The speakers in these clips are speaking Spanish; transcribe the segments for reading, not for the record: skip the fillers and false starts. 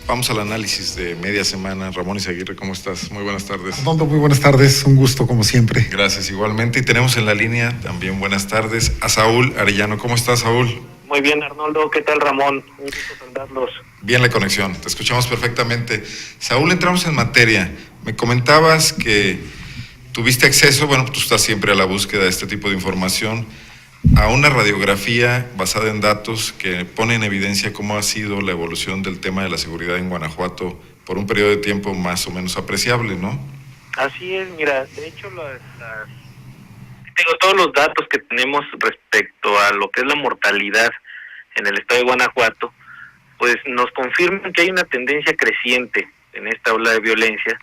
Vamos al análisis de media semana. Ramón Izaguirre, ¿cómo estás? Muy buenas tardes. Arnoldo, muy buenas tardes, un gusto como siempre. Gracias, igualmente. Y tenemos en la línea también buenas tardes a Saúl Arellano. ¿Cómo estás, Saúl? Muy bien, Arnoldo. ¿Qué tal, Ramón? Un gusto saludarlos. Bien la conexión, te escuchamos perfectamente. Saúl, entramos en materia. Me comentabas que tuviste acceso, bueno, tú estás siempre a la búsqueda de este tipo de información, a una radiografía basada en datos que pone en evidencia cómo ha sido la evolución del tema de la seguridad en Guanajuato por un periodo de tiempo más o menos apreciable, ¿no? Así es, mira, de hecho todos los datos que tenemos respecto a lo que es la mortalidad en el estado de Guanajuato, pues nos confirman que hay una tendencia creciente en esta ola de violencia,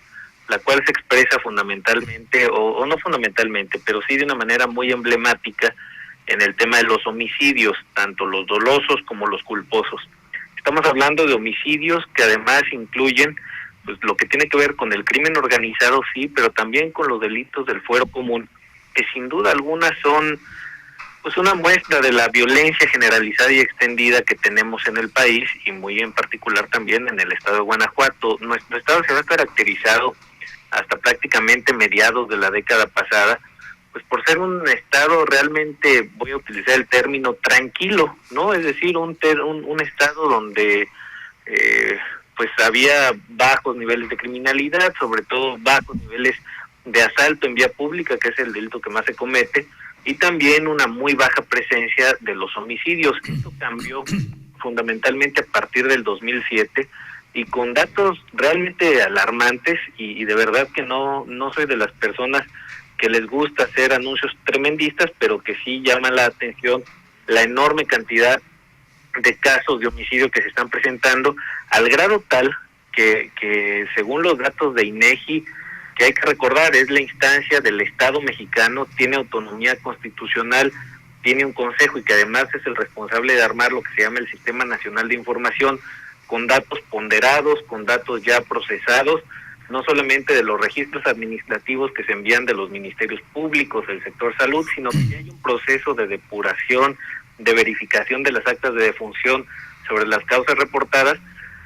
la cual se expresa fundamentalmente, o no fundamentalmente, pero sí de una manera muy emblemática en el tema de los homicidios, tanto los dolosos como los culposos. Estamos hablando de homicidios que además incluyen pues lo que tiene que ver con el crimen organizado, sí, pero también con los delitos del fuero común, que sin duda alguna son pues una muestra de la violencia generalizada y extendida que tenemos en el país y muy en particular también en el estado de Guanajuato. Nuestro estado se ha caracterizado hasta prácticamente mediados de la década pasada pues por ser un estado realmente, voy a utilizar el término, tranquilo, ¿no? Es decir, un estado donde pues había bajos niveles de criminalidad, sobre todo bajos niveles de asalto en vía pública, que es el delito que más se comete, y también una muy baja presencia de los homicidios. Esto cambió fundamentalmente a partir del 2007 y con datos realmente alarmantes y de verdad que no soy de las personas que les gusta hacer anuncios tremendistas, pero que sí llama la atención la enorme cantidad de casos de homicidio que se están presentando, al grado tal que según los datos de INEGI, que hay que recordar, es la instancia del Estado mexicano, tiene autonomía constitucional, tiene un consejo y que además es el responsable de armar lo que se llama el Sistema Nacional de Información, con datos ponderados, con datos ya procesados, no solamente de los registros administrativos que se envían de los ministerios públicos, del sector salud, sino que ya hay un proceso de depuración, de verificación de las actas de defunción sobre las causas reportadas.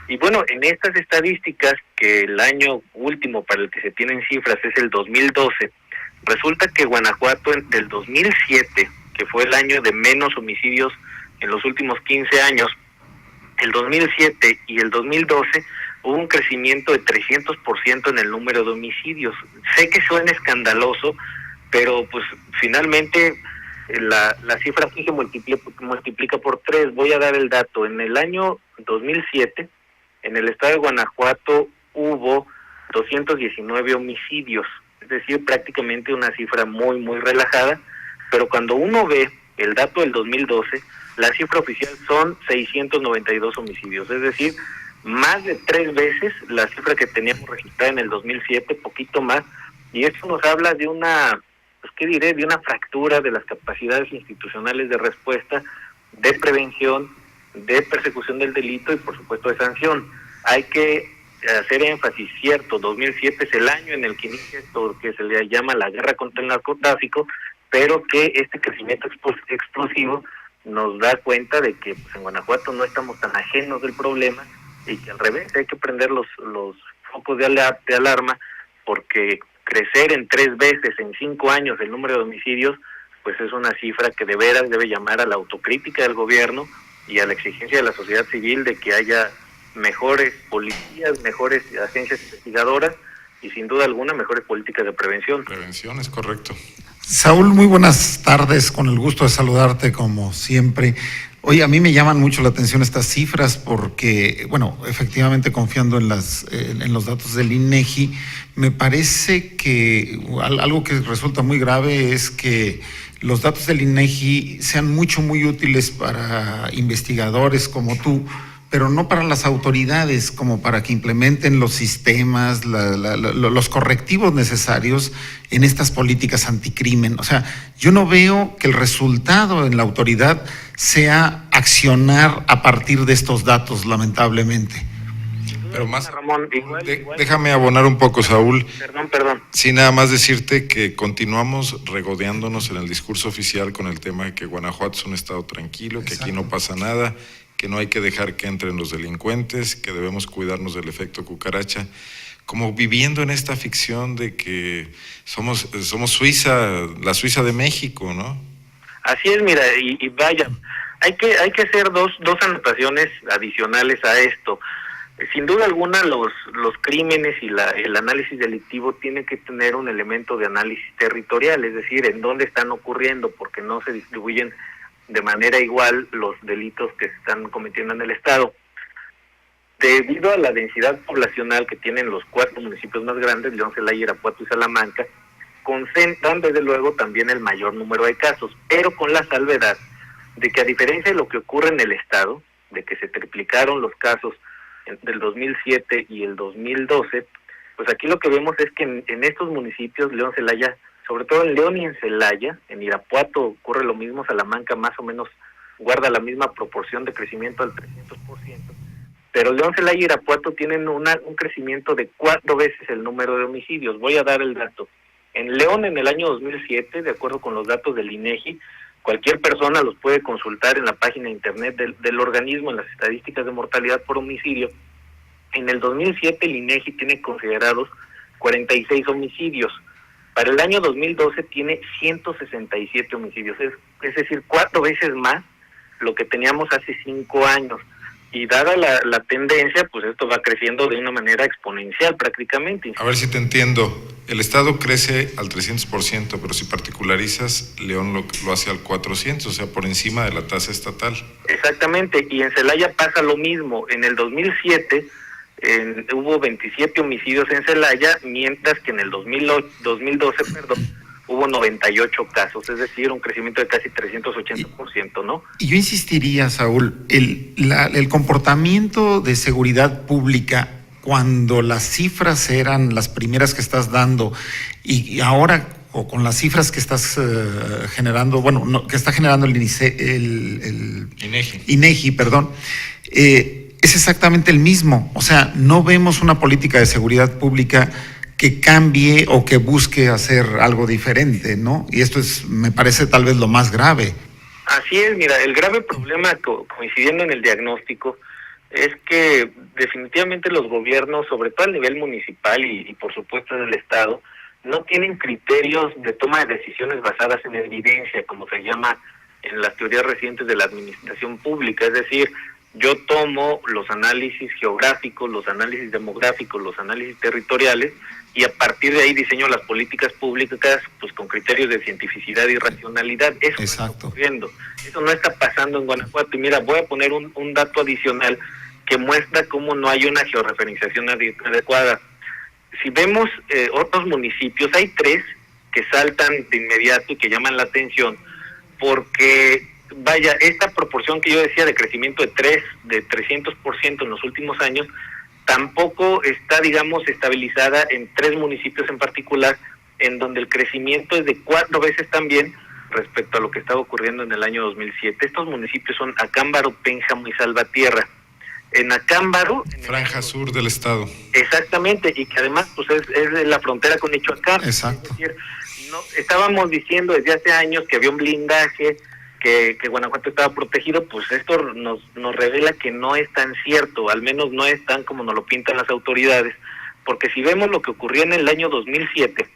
Y bueno, en estas estadísticas, que el año último para el que se tienen cifras es el 2012, resulta que Guanajuato del 2007, que fue el año de menos homicidios en los últimos 15 años, el 2007 y el 2012 hubo un crecimiento de 300% en el número de homicidios. Sé que suena escandaloso, pero pues finalmente la cifra aquí se multiplica por 3. Voy a dar el dato. En el año 2007, en el estado de Guanajuato hubo 219 homicidios, es decir, prácticamente una cifra muy, muy relajada, pero cuando uno ve el dato del 2012, la cifra oficial son 692 homicidios, es decir, más de 3 veces la cifra que teníamos registrada en el 2007, poquito más, y esto nos habla de una, pues qué diré, de una fractura de las capacidades institucionales de respuesta, de prevención, de persecución del delito y por supuesto de sanción. Hay que hacer énfasis, cierto, 2007 es el año en el que inicia esto que se le llama la guerra contra el narcotráfico, pero que este crecimiento explosivo nos da cuenta de que pues, en Guanajuato no estamos tan ajenos del problema y que al revés hay que prender los focos de alarma, porque crecer en 3 veces en 5 años el número de homicidios pues es una cifra que de veras debe llamar a la autocrítica del gobierno y a la exigencia de la sociedad civil de que haya mejores policías, mejores agencias investigadoras y sin duda alguna mejores políticas de prevención. Prevención, es correcto. Saúl, muy buenas tardes, con el gusto de saludarte como siempre. Oye, a mí me llaman mucho la atención estas cifras porque, bueno, efectivamente confiando en los datos del INEGI, me parece que algo que resulta muy grave es que los datos del INEGI sean muy útiles para investigadores como tú, pero no para las autoridades, como para que implementen los sistemas, los correctivos necesarios en estas políticas anticrimen. O sea, yo no veo que el resultado en la autoridad sea accionar a partir de estos datos, lamentablemente. Pero más, Ramón, déjame abonar un poco, Saúl. Perdón. Sí, nada más decirte que continuamos regodeándonos en el discurso oficial con el tema de que Guanajuato es un estado tranquilo, que aquí no pasa nada, que no hay que dejar que entren los delincuentes, que debemos cuidarnos del efecto cucaracha, como viviendo en esta ficción de que somos Suiza, la Suiza de México, ¿no? Así es, mira, y vaya, hay que hacer dos anotaciones adicionales a esto. Sin duda alguna, los crímenes y el análisis delictivo tiene que tener un elemento de análisis territorial, es decir, en dónde están ocurriendo, porque no se distribuyen de manera igual los delitos que se están cometiendo en el Estado. Debido a la densidad poblacional que tienen los 4 municipios más grandes, León, Celaya, Irapuato y Salamanca, concentran desde luego también el mayor número de casos, pero con la salvedad de que, a diferencia de lo que ocurre en el Estado, de que se triplicaron los casos del 2007 y el 2012, pues aquí lo que vemos es que en estos municipios, León, Celaya, sobre todo en León y en Celaya, en Irapuato ocurre lo mismo, Salamanca más o menos guarda la misma proporción de crecimiento al 300%, pero León, Celaya y Irapuato tienen un crecimiento de 4 veces el número de homicidios. Voy a dar el dato. En León, en el año 2007, de acuerdo con los datos del INEGI, cualquier persona los puede consultar en la página de internet del organismo, en las estadísticas de mortalidad por homicidio. En el 2007 el INEGI tiene considerados 46 homicidios. Para el año 2012 tiene 167 homicidios, es decir, 4 veces más lo que teníamos hace 5 años. Y dada la tendencia, pues esto va creciendo de una manera exponencial prácticamente. A ver si te entiendo. El Estado crece al 300%, pero si particularizas, León lo hace al 400%, o sea, por encima de la tasa estatal. Exactamente, y en Celaya pasa lo mismo. En el 2007 hubo 27 homicidios en Celaya, mientras que en el 2012, hubo 98 casos, es decir, un crecimiento de casi 380%, ¿no? Y yo insistiría, Saúl, el comportamiento de seguridad pública, cuando las cifras eran las primeras que estás dando, y ahora, o con las cifras que estás generando, que está generando el INEGI, perdón, es exactamente el mismo. O sea, no vemos una política de seguridad pública que cambie o que busque hacer algo diferente, ¿no? Y esto me parece tal vez lo más grave. Así es, mira, el grave problema, coincidiendo en el diagnóstico, es que definitivamente los gobiernos, sobre todo a nivel municipal y por supuesto en el Estado, no tienen criterios de toma de decisiones basadas en evidencia, como se llama en las teorías recientes de la administración pública. Es decir, yo tomo los análisis geográficos, los análisis demográficos, los análisis territoriales, y a partir de ahí diseño las políticas públicas pues con criterios de cientificidad y racionalidad. Eso Exacto. No está ocurriendo, eso no está pasando en Guanajuato. Y mira, voy a poner un dato adicional que muestra cómo no hay una georreferenciación adecuada. Si vemos otros municipios, hay 3 que saltan de inmediato y que llaman la atención, porque vaya, esta proporción que yo decía de crecimiento de 300% en los últimos años, tampoco está, digamos, estabilizada en 3 municipios en particular, en donde el crecimiento es de 4 veces también respecto a lo que estaba ocurriendo en el año 2007. Estos municipios son Acámbaro, Pénjamo y Salvatierra. En Acámbaro... Franja sur del estado. Exactamente, y que además pues es de la frontera con Michoacán. Exacto. Es decir, no, estábamos diciendo desde hace años que había un blindaje, que Guanajuato estaba protegido, pues esto nos revela que no es tan cierto, al menos no es tan como nos lo pintan las autoridades, porque si vemos lo que ocurrió en el año 2007,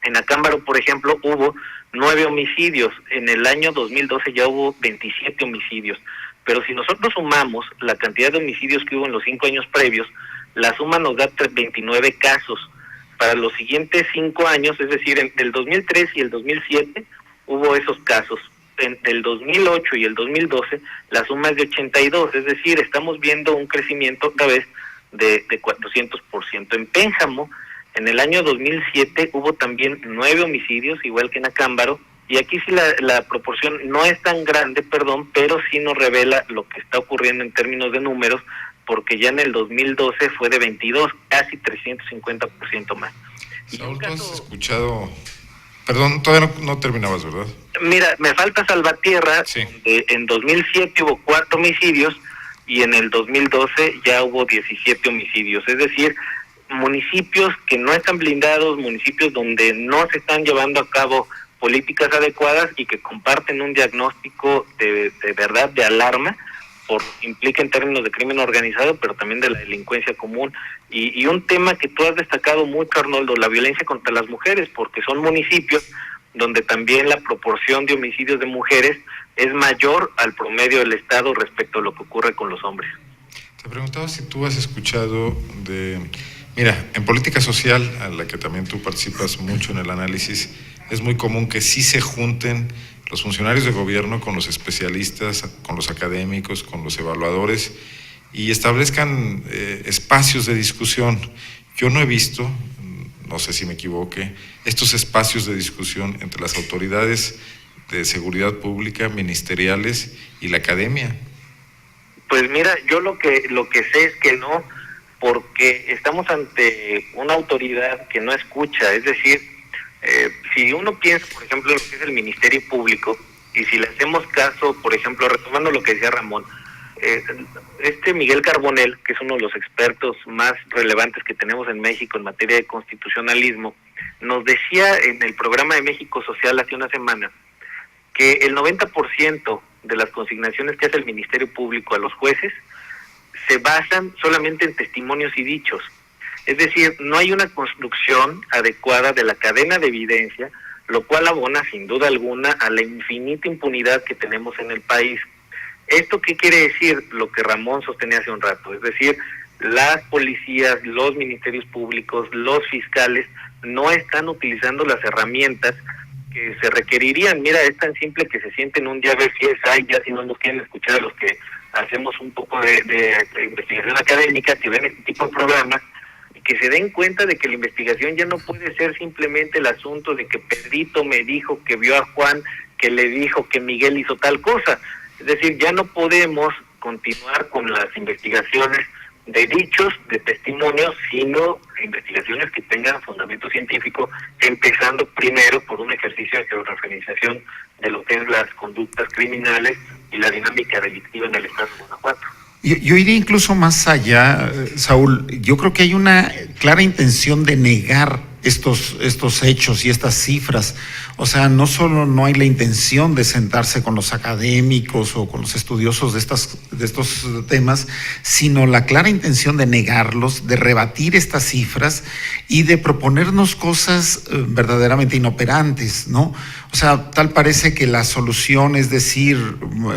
en Acámbaro, por ejemplo, hubo 9 homicidios, en el año 2012 ya hubo 27 homicidios, pero si nosotros sumamos la cantidad de homicidios que hubo en los 5 años previos, la suma nos da 29 casos. Para los siguientes 5 años, es decir, entre el 2003 y el 2007, hubo esos casos. Entre el 2008 y el 2012, la suma es de 82, es decir, estamos viendo un crecimiento otra vez de 400%. En Pénjamo, en el año 2007, hubo también 9 homicidios, igual que en Acámbaro, y aquí sí la proporción no es tan grande, pero sí nos revela lo que está ocurriendo en términos de números, porque ya en el 2012 fue de 22, casi 350% más. Saúl, ¿tú has escuchado...? Perdón, todavía no terminabas, ¿verdad? Mira, me falta Salvatierra, sí. Donde en 2007 hubo 4 homicidios y en el 2012 ya hubo 17 homicidios. Es decir, municipios que no están blindados, municipios donde no se están llevando a cabo políticas adecuadas y que comparten un diagnóstico de verdad de alarma, implica en términos de crimen organizado, pero también de la delincuencia común. Y un tema que tú has destacado mucho, Arnoldo, la violencia contra las mujeres, porque son municipios donde también la proporción de homicidios de mujeres es mayor al promedio del Estado respecto a lo que ocurre con los hombres. Te preguntaba si tú has escuchado Mira, en política social, a la que también tú participas mucho en el análisis, es muy común que sí se junten los funcionarios de gobierno con los especialistas, con los académicos, con los evaluadores y establezcan espacios de discusión. Yo no he visto, no sé si me equivoque, estos espacios de discusión entre las autoridades de seguridad pública, ministeriales y la academia. Pues mira, yo lo que sé es que no, porque estamos ante una autoridad que no escucha. Es decir, si uno piensa, por ejemplo, en lo que es el Ministerio Público, y si le hacemos caso, por ejemplo, retomando lo que decía Ramón, Miguel Carbonell, que es uno de los expertos más relevantes que tenemos en México en materia de constitucionalismo, nos decía en el programa de México Social hace una semana que el 90% de las consignaciones que hace el Ministerio Público a los jueces se basan solamente en testimonios y dichos. Es decir, no hay una construcción adecuada de la cadena de evidencia, lo cual abona sin duda alguna a la infinita impunidad que tenemos en el país. ¿Esto qué quiere decir? Lo que Ramón sostenía hace un rato, es decir, las policías, los ministerios públicos, los fiscales no están utilizando las herramientas que se requerirían. Mira, es tan simple que se sienten un día a ver si es ahí, ya si no nos quieren escuchar a los que hacemos un poco de investigación académica, que ven este tipo de programas, y que se den cuenta de que la investigación ya no puede ser simplemente el asunto de que Pedrito me dijo que vio a Juan, que le dijo que Miguel hizo tal cosa. Es decir, ya no podemos continuar con las investigaciones de dichos, de testimonios, sino investigaciones que tengan fundamento científico, empezando primero por un ejercicio de georreferenciación de lo que es las conductas criminales y la dinámica delictiva en el estado de Guanajuato. Yo iría incluso más allá, Saúl. Yo creo que hay una clara intención de negar estos hechos y estas cifras. O sea, no solo no hay la intención de sentarse con los académicos o con los estudiosos de estos temas, sino la clara intención de negarlos, de rebatir estas cifras y de proponernos cosas verdaderamente inoperantes, ¿no? O sea, tal parece que la solución es decir,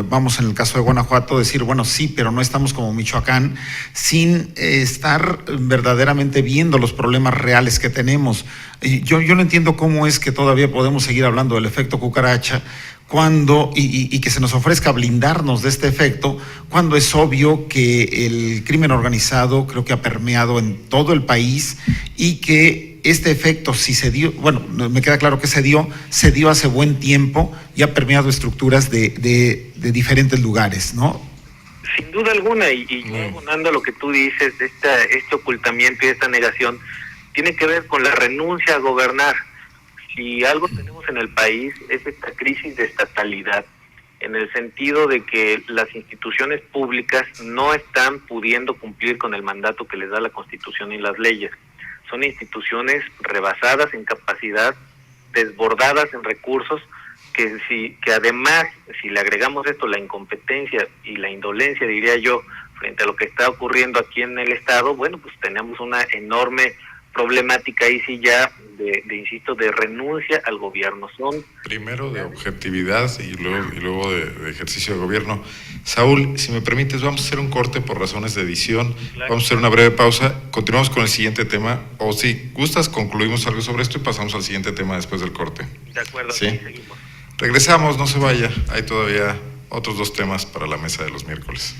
vamos en el caso de Guanajuato, decir, bueno, sí, pero no estamos como Michoacán, sin estar verdaderamente viendo los problemas reales que tenemos. Yo no entiendo cómo es que todavía podemos seguir hablando del efecto cucaracha cuando y que se nos ofrezca blindarnos de este efecto, cuando es obvio que el crimen organizado creo que ha permeado en todo el país y que este efecto, si se dio, bueno, me queda claro que se dio hace buen tiempo y ha permeado estructuras de diferentes lugares, ¿no? Sin duda alguna, y abonando a lo que tú dices, este ocultamiento y esta negación, tiene que ver con la renuncia a gobernar. Si algo tenemos en el país es esta crisis de estatalidad, en el sentido de que las instituciones públicas no están pudiendo cumplir con el mandato que les da la Constitución y las leyes. Son instituciones rebasadas en capacidad, desbordadas en recursos, que además, si le agregamos esto, la incompetencia y la indolencia, diría yo, frente a lo que está ocurriendo aquí en el Estado, bueno, pues tenemos una enorme problemática ahí sí ya insisto, de renuncia al gobierno. Son primero de objetividad y luego de ejercicio de gobierno. Saúl, si me permites, vamos a hacer un corte por razones de edición. Claro. Vamos a hacer una breve pausa. Continuamos con el siguiente tema. O si gustas, concluimos algo sobre esto y pasamos al siguiente tema después del corte. De acuerdo, ¿sí? Sí, seguimos. Regresamos, no se vaya. Hay todavía otros 2 temas para la mesa de los miércoles.